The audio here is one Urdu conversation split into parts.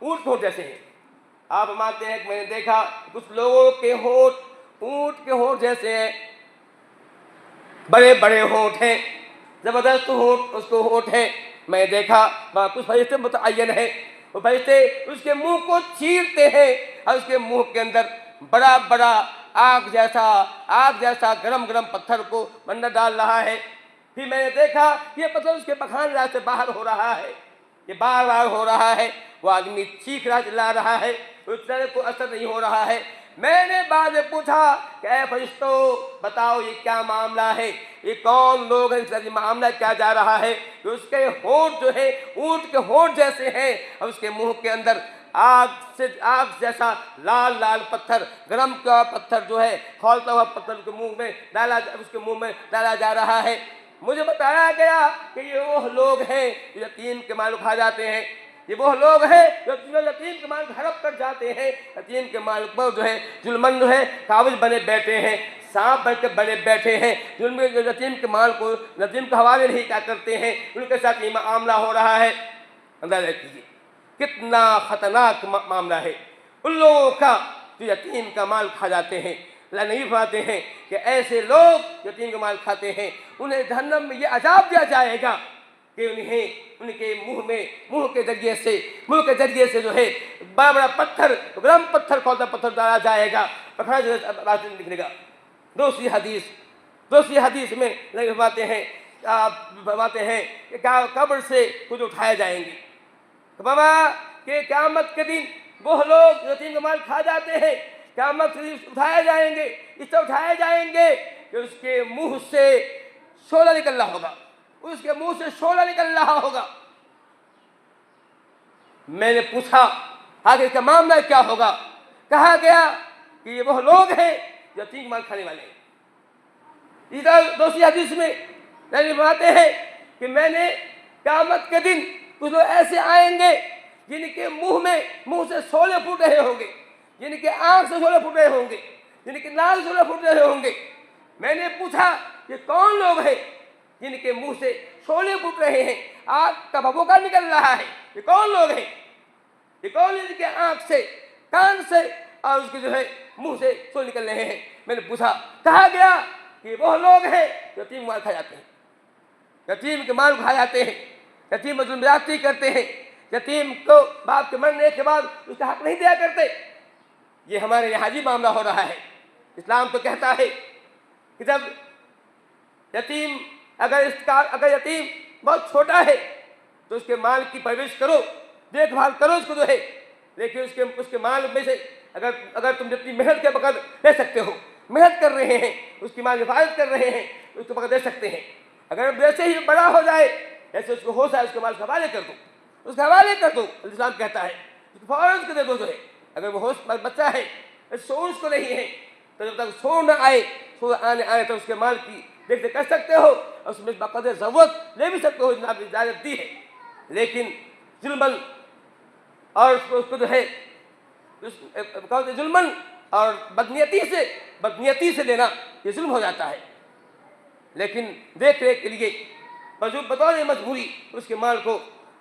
اونٹ کے ہونٹ جیسے ہیں. آپ فرماتے ہیں کہ میں نے دیکھا کچھ لوگوں کے ہونٹ اونٹ کے ہونٹ جیسے ہیں، بڑے بڑے ہونٹ ہیں، زبردست ہونٹ اس کو ہونٹ ہے. میں نے دیکھا وہاں کچھ فرشتے متعین ہیں، وہ فرشتے اس کے منہ کو چیرتے ہیں اور اس کے منہ کے اندر بڑا بڑا آگ جیسا گرم گرم پتھر کو اندر ڈال رہا ہے. پھر میں نے دیکھا یہ پتھر اس کے پخان راہ سے باہر ہو رہا ہے، یہ بار بار ہو رہا ہے. وہ آدمی چیخ رہا چلا رہا ہے، اس طرح کو اثر نہیں ہو رہا ہے. میں نے بعد میں پوچھا کہ اے فرشتوں بتاؤ یہ کیا معاملہ ہے، یہ کون لوگ ہیں، اس کا معاملہ کیا جا رہا ہے کہ اس کے ہونٹ جو ہے اونٹ کے ہونٹ جیسے ہیں اور اس کے منہ کے اندر آگ جیسا لال لال پتھر، گرم کا پتھر جو ہے کھولتا ہوا پتھر اس کے منہ میں ڈالا جا رہا ہے. مجھے بتایا گیا کہ یہ وہ لوگ ہیں جو یتیم کے مال کھا جاتے ہیں، یہ وہ لوگ ہیں جو یتیم کے مال ہڑپ کر جاتے ہیں، یتیم کے مال پر جو ہے ظلمن جو ہے قابض بنے بیٹھے ہیں، سانپ بن کے بڑے بیٹھے ہیں، یتیم کے مال کو یتیم کے حوالے نہیں کیا کرتے ہیں، ان کے ساتھ یہ معاملہ ہو رہا ہے. اندازہ کیجیے کتنا خطرناک معاملہ ہے ان لوگوں کا جو یتیم کا مال کھا جاتے ہیں. اللہ نہیں فرماتے ہیں کہ ایسے لوگ یتیم کا مال کھاتے ہیں انہیں جہنم میں یہ عذاب دیا جائے گا کہ انہیں ان کے منہ کے ذریعے سے جو ہے بڑا بڑا پتھر، گرم پتھر کھولتا پتھر ڈالا جائے گا، پکڑا نکلے گا. دوسری حدیث میں نہیں فرماتے ہیں کہ قبر سے کچھ اٹھائے جائیں گے. بابا کہ قیامت کے دن وہ لوگ یتیم کا مال کھا جاتے ہیں، قیامت کے دن اٹھائے جائیں گے، اس سے اٹھائے جائیں گے کہ اس کے منہ سے شعلہ نکل رہا ہوگا، اس کے منہ سے شعلہ نکل رہا ہوگا. میں نے پوچھا آگے کا معاملہ کیا ہوگا؟ کہا گیا کہ یہ وہ لوگ ہیں یتیم کا مال کھانے والے ہیں. دوسری حدیث میں فرماتے ہیں کہ میں نے قیامت کے دن کچھ لوگ ایسے آئیں گے جن کے منہ سے شعلے پھوٹ رہے ہوں گے، جن کے آنکھ سے شعلے پھوٹ رہے ہوں گے، جن کے ناک سے شعلے پھوٹ رہے ہوں گے. میں نے پوچھا یہ کون لوگ ہیں جن کے منہ سے شعلے پھوٹ رہے ہیں، آگ کا بھبوکا نکل رہا ہے، یہ کون لوگ ہیں؟ یہ کون جن کے آنکھ سے، کان سے اور اس کے جو ہے منہ سے شعلے نکل رہے ہیں؟ میں نے پوچھا، کہا گیا کہ وہ لوگ ہیں یتیم مال کھا جاتے ہیں، یتیم کے مال کھا جاتے ہیں، یتیم ظلم زیادتی کرتے ہیں، یتیم کو باپ کے مرنے کے بعد اس کا حق نہیں دیا کرتے. یہ ہمارے یہاں بھی معاملہ ہو رہا ہے. اسلام تو کہتا ہے کہ جب یتیم اگر یتیم بہت چھوٹا ہے تو اس کے مال کی پرورش کرو، دیکھ بھال کرو اس کو جو ہے، لیکن اس کے مال میں سے اگر تم جتنی محنت کے بغیر دے سکتے ہو، محنت کر رہے ہیں، اس کی مال حفاظت کر رہے ہیں، اس کو بغیر دے سکتے ہیں. اگر ویسے ہی بڑا ہو جائے ایسے اس کو ہو جائے اس کے مال کے حوالے کر دو، اس کے حوالے کر دو. اسلام کہتا ہے اس کو فوراً اس کو دے دو جو ہے. اگر وہ ہوش بچہ ہے، شعور اس کو نہیں ہے، تو جب تک شعور نہ آئے، شعور آنے تو اس کے مال کی دیکھ کر سکتے ہو اور اس میں بقدر ضرورت لے بھی سکتے ہو، جناب نے اجازت دی ہے. لیکن ظلمن اور اس کو جو ہے ظلمن اور بدنیتی سے لینا یہ ظلم ہو جاتا ہے. لیکن دیکھ ریکھ کے لیے بطور مجبوری اس کے مال کو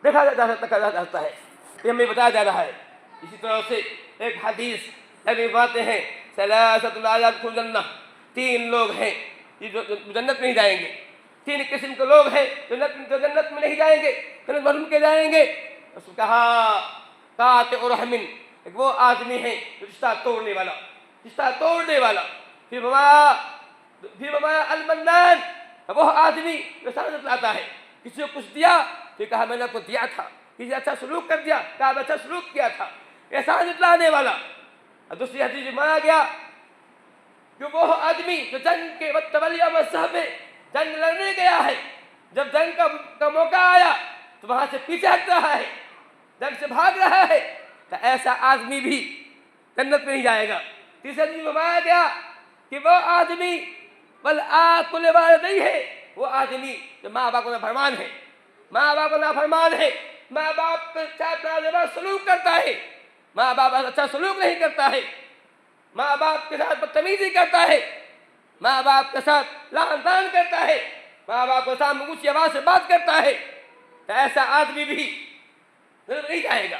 دیکھا جاتا ہے، یہ ہمیں بتایا جا رہا ہے. اسی طرح سے ایک حدیث باتیں ہیں ثلاثۃ لا يدخلون الجنہ، 3 لوگ ہیں جو جنت میں نہیں جائیں گے. 3 قسم کے لوگ ہیں جو جنت میں نہیں جائیں گے، جنت میں کے جائیں گے. اس نے کہا قاطع رحم، ایک وہ آدمی ہے رشتہ توڑنے والا. پھر فرمایا المنان، وہ آدمی جو احسان جتلاتا ہے، کسی کو کچھ دیا پھر کہا میں نے آپ کو دیا تھا، کسی اچھا سلوک کر دیا کہا میں اچھا سلوک کیا تھا، احسان جتلانے والا. اور دوسری حدیث میں مانا گیا کہ وہ آدمی جو جنگ کے وقت جنگ لڑنے گیا ہے، جب جنگ کا موقع آیا تو وہاں سے پیچھے ہٹ رہا ہے، جنگ سے بھاگ رہا ہے، تو ایسا آدمی بھی جنت میں نہیں جائے گا. تیسری حدیث میں مانا گیا کہ وہ آدمی والآکل والدیہ ہے، وہ آدمی جو ماں باپ کو نافرمان ہے، ماں باپ کے ساتھ ناجائز سلوک کرتا ہے، ماں باپ اچھا سلوک نہیں کرتا ہے، ماں باپ کے ساتھ بدتمیزی کرتا ہے، ماں باپ کے ساتھ لعن طعن کرتا ہے، ماں باپ کے سامنے اونچی آواز سے بات کرتا ہے، تو ایسا آدمی بھی نہیں جائے گا.